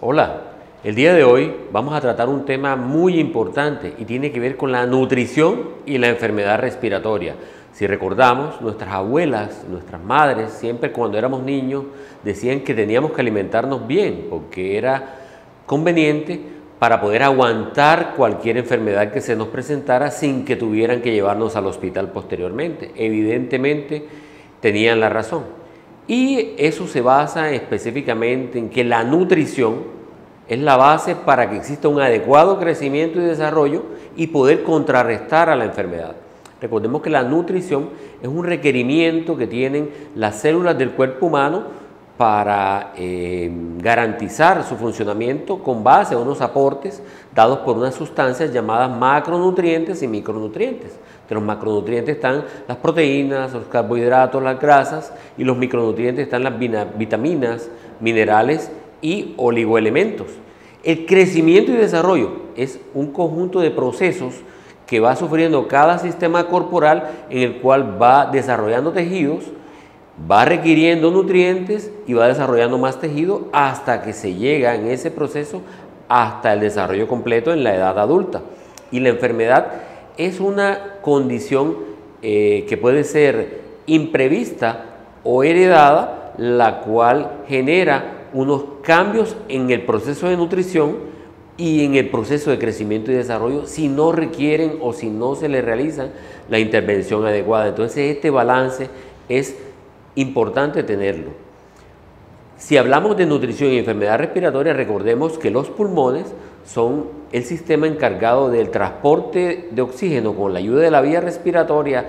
Hola, el día de hoy vamos a tratar un tema muy importante y tiene que ver con la nutrición y la enfermedad respiratoria. Si recordamos, nuestras abuelas, nuestras madres, siempre cuando éramos niños decían que teníamos que alimentarnos bien porque era conveniente para poder aguantar cualquier enfermedad que se nos presentara sin que tuvieran que llevarnos al hospital posteriormente. Evidentemente tenían la razón. Y eso se basa específicamente en que la nutrición es la base para que exista un adecuado crecimiento y desarrollo y poder contrarrestar a la enfermedad. Recordemos que la nutrición es un requerimiento que tienen las células del cuerpo humano para garantizar su funcionamiento con base a unos aportes dados por unas sustancias llamadas macronutrientes y micronutrientes. Entre los macronutrientes están las proteínas, los carbohidratos, las grasas, y los micronutrientes están las vitaminas, minerales y oligoelementos. El crecimiento y desarrollo es un conjunto de procesos que va sufriendo cada sistema corporal en el cual va desarrollando tejidos, va requiriendo nutrientes y va desarrollando más tejido hasta que se llega en ese proceso hasta el desarrollo completo en la edad adulta. Y la enfermedad es una condición que puede ser imprevista o heredada, la cual genera unos cambios en el proceso de nutrición y en el proceso de crecimiento y desarrollo si no requieren o si no se les realiza la intervención adecuada. Entonces este balance es importante tenerlo. Si hablamos de nutrición y enfermedad respiratoria, recordemos que los pulmones son el sistema encargado del transporte de oxígeno con la ayuda de la vía respiratoria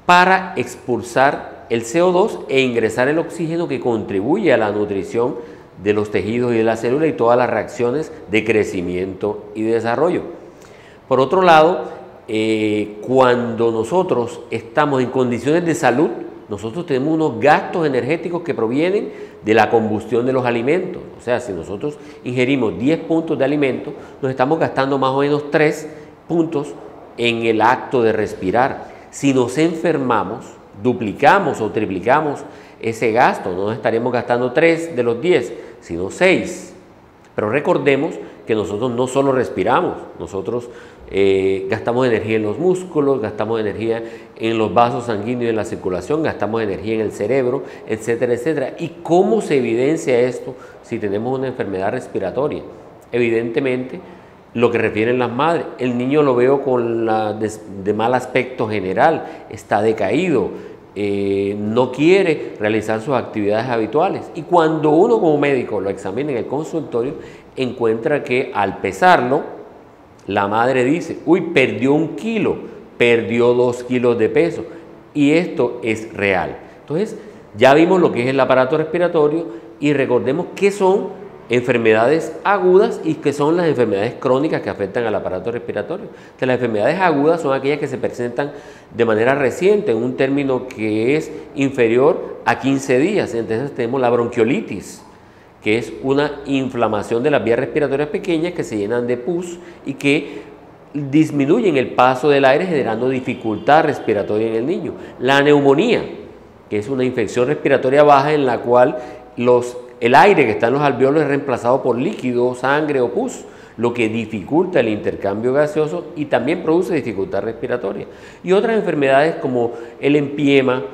para expulsar el CO2 e ingresar el oxígeno que contribuye a la nutrición de los tejidos y de la célula y todas las reacciones de crecimiento y de desarrollo. Por otro lado, cuando nosotros estamos en condiciones de salud, nosotros tenemos unos gastos energéticos que provienen de la combustión de los alimentos. O sea, si nosotros ingerimos 10 puntos de alimento, nos estamos gastando más o menos 3 puntos en el acto de respirar. Si nos enfermamos, duplicamos o triplicamos ese gasto, no nos estaremos gastando 3 de los 10, sino 6. Pero recordemos que nosotros no solo respiramos, nosotros gastamos energía en los músculos, gastamos energía en los vasos sanguíneos, en la circulación, gastamos energía en el cerebro, etcétera, etcétera. ¿Y cómo se evidencia esto si tenemos una enfermedad respiratoria? Evidentemente, lo que refieren las madres, el niño lo veo con de mal aspecto general, está decaído, no quiere realizar sus actividades habituales. Y cuando uno como médico lo examina en el consultorio, encuentra que al pesarlo, la madre dice, uy, perdió 1 kilo, perdió 2 kilos de peso. Y esto es real. Entonces, ya vimos lo que es el aparato respiratorio y recordemos qué son enfermedades agudas y qué son las enfermedades crónicas que afectan al aparato respiratorio. Entonces, las enfermedades agudas son aquellas que se presentan de manera reciente, en un término que es inferior a 15 días. Entonces, tenemos la bronquiolitis, que es una inflamación de las vías respiratorias pequeñas que se llenan de pus y que disminuyen el paso del aire generando dificultad respiratoria en el niño. La neumonía, que es una infección respiratoria baja en la cual el aire que está en los alvéolos es reemplazado por líquido, sangre o pus, lo que dificulta el intercambio gaseoso y también produce dificultad respiratoria. Y otras enfermedades como el empiema,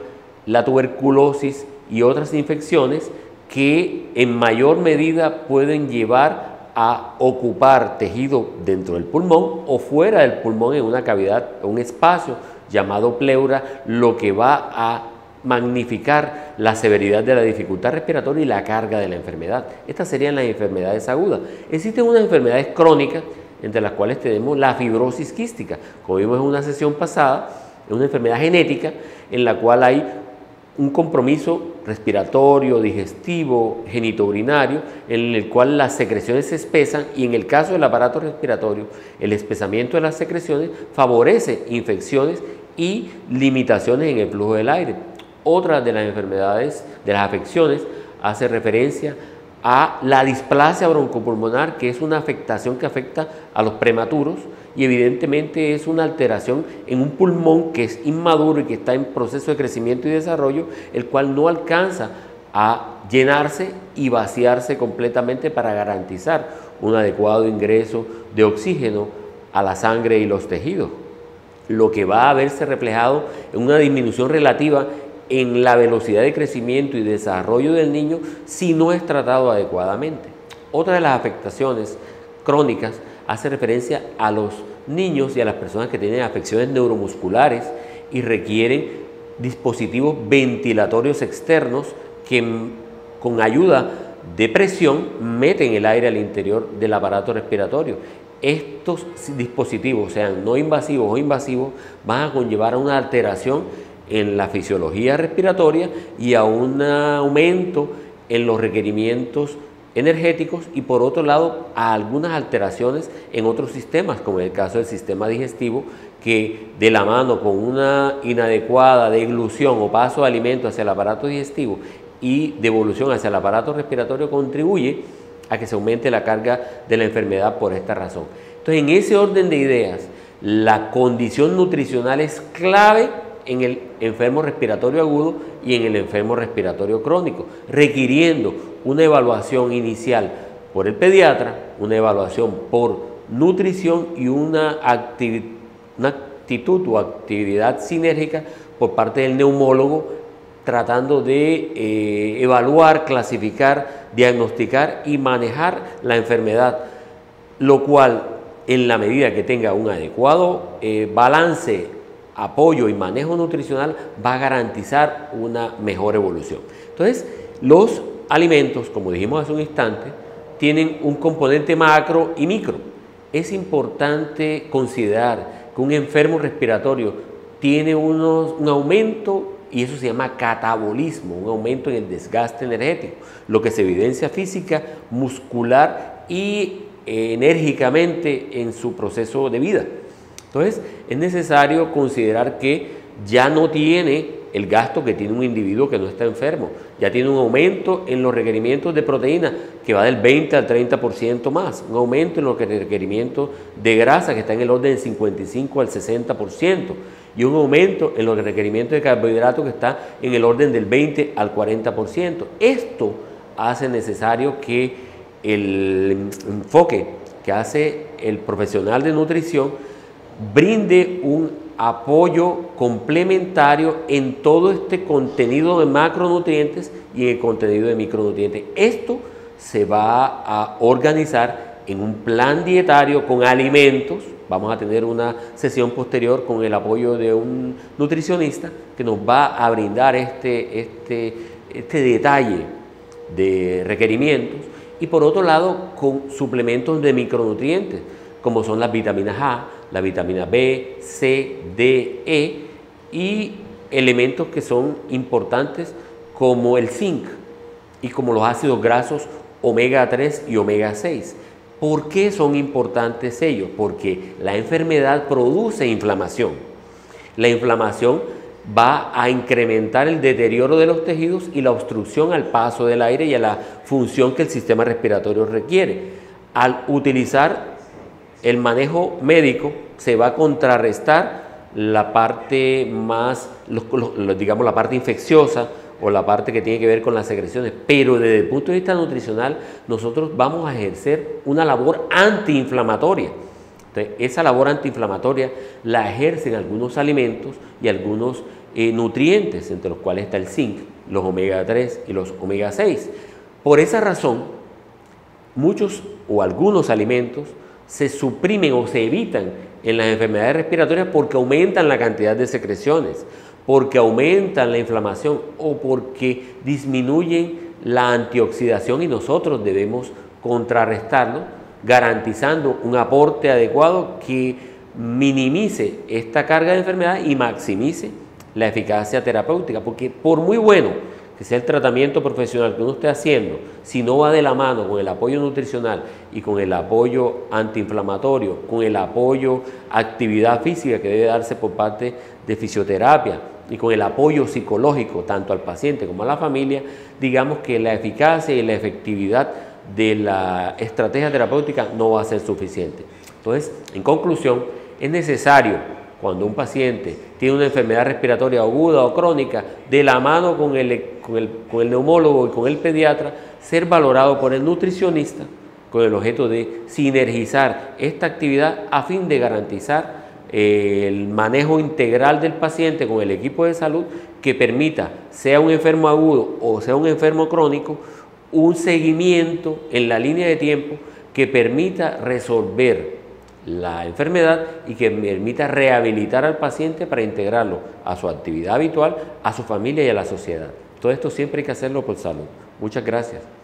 la tuberculosis y otras infecciones que en mayor medida pueden llevar a ocupar tejido dentro del pulmón o fuera del pulmón en una cavidad, un espacio llamado pleura, lo que va a magnificar la severidad de la dificultad respiratoria y la carga de la enfermedad. Estas serían las enfermedades agudas. Existen unas enfermedades crónicas, entre las cuales tenemos la fibrosis quística. Como vimos en una sesión pasada, es una enfermedad genética en la cual hay un compromiso respiratorio, digestivo, genitourinario, en el cual las secreciones se espesan y en el caso del aparato respiratorio, el espesamiento de las secreciones favorece infecciones y limitaciones en el flujo del aire. Otra de las enfermedades, de las afecciones, hace referencia a la displasia broncopulmonar, que es una afectación que afecta a los prematuros y evidentemente es una alteración en un pulmón que es inmaduro y que está en proceso de crecimiento y desarrollo, el cual no alcanza a llenarse y vaciarse completamente para garantizar un adecuado ingreso de oxígeno a la sangre y los tejidos, lo que va a verse reflejado en una disminución relativa en la velocidad de crecimiento y desarrollo del niño si no es tratado adecuadamente. Otra de las afectaciones crónicas hace referencia a los niños y a las personas que tienen afecciones neuromusculares y requieren dispositivos ventilatorios externos que con ayuda de presión meten el aire al interior del aparato respiratorio. Estos dispositivos, sean no invasivos o invasivos, van a conllevar a una alteración en la fisiología respiratoria y a un aumento en los requerimientos energéticos y por otro lado a algunas alteraciones en otros sistemas, como en el caso del sistema digestivo, que de la mano con una inadecuada deglución o paso de alimento hacia el aparato digestivo y devolución hacia el aparato respiratorio contribuye a que se aumente la carga de la enfermedad por esta razón. Entonces, en ese orden de ideas, la condición nutricional es clave en el enfermo respiratorio agudo y en el enfermo respiratorio crónico, requiriendo una evaluación inicial por el pediatra, una evaluación por nutrición y una actitud o actividad sinérgica por parte del neumólogo, tratando de evaluar, clasificar, diagnosticar y manejar la enfermedad, lo cual en la medida que tenga un adecuado balance, apoyo y manejo nutricional va a garantizar una mejor evolución. Entonces, los alimentos, como dijimos hace un instante, tienen un componente macro y micro. Es importante considerar que un enfermo respiratorio tiene un aumento, y eso se llama catabolismo, un aumento en el desgaste energético, lo que se evidencia física, muscular y enérgicamente en su proceso de vida. Entonces, es necesario considerar que ya no tiene el gasto que tiene un individuo que no está enfermo, ya tiene un aumento en los requerimientos de proteína que va del 20 al 30% más, un aumento en los requerimientos de grasa que está en el orden del 55 al 60%, y un aumento en los requerimientos de carbohidratos que está en el orden del 20 al 40%. Esto hace necesario que el enfoque que hace el profesional de nutrición brinde un apoyo complementario en todo este contenido de macronutrientes y en el contenido de micronutrientes. Esto se va a organizar en un plan dietario con alimentos. Vamos a tener una sesión posterior con el apoyo de un nutricionista que nos va a brindar este detalle de requerimientos, y por otro lado con suplementos de micronutrientes como son las vitaminas A, la vitamina B, C, D, E y elementos que son importantes como el zinc y como los ácidos grasos omega 3 y omega 6. ¿Por qué son importantes ellos? Porque la enfermedad produce inflamación. La inflamación va a incrementar el deterioro de los tejidos y la obstrucción al paso del aire y a la función que el sistema respiratorio requiere. Al utilizar el manejo médico se va a contrarrestar la parte más, digamos, la parte infecciosa o la parte que tiene que ver con las secreciones, pero desde el punto de vista nutricional nosotros vamos a ejercer una labor antiinflamatoria. Entonces, esa labor antiinflamatoria la ejercen algunos alimentos y algunos nutrientes, entre los cuales está el zinc, los omega 3 y los omega 6. Por esa razón, muchos o algunos alimentos se suprimen o se evitan en las enfermedades respiratorias porque aumentan la cantidad de secreciones, porque aumentan la inflamación o porque disminuyen la antioxidación, y nosotros debemos contrarrestarlo garantizando un aporte adecuado que minimice esta carga de enfermedad y maximice la eficacia terapéutica, porque por muy bueno que sea el tratamiento profesional que uno esté haciendo, si no va de la mano con el apoyo nutricional y con el apoyo antiinflamatorio, con el apoyo a actividad física que debe darse por parte de fisioterapia y con el apoyo psicológico tanto al paciente como a la familia, digamos que la eficacia y la efectividad de la estrategia terapéutica no va a ser suficiente. Entonces, en conclusión, es necesario cuando un paciente tiene una enfermedad respiratoria aguda o crónica, de la mano con el neumólogo y con el pediatra, ser valorado por el nutricionista con el objeto de sinergizar esta actividad a fin de garantizar el manejo integral del paciente con el equipo de salud que permita, sea un enfermo agudo o sea un enfermo crónico, un seguimiento en la línea de tiempo que permita resolver la enfermedad y que permita rehabilitar al paciente para integrarlo a su actividad habitual, a su familia y a la sociedad. Todo esto siempre hay que hacerlo por salud. Muchas gracias.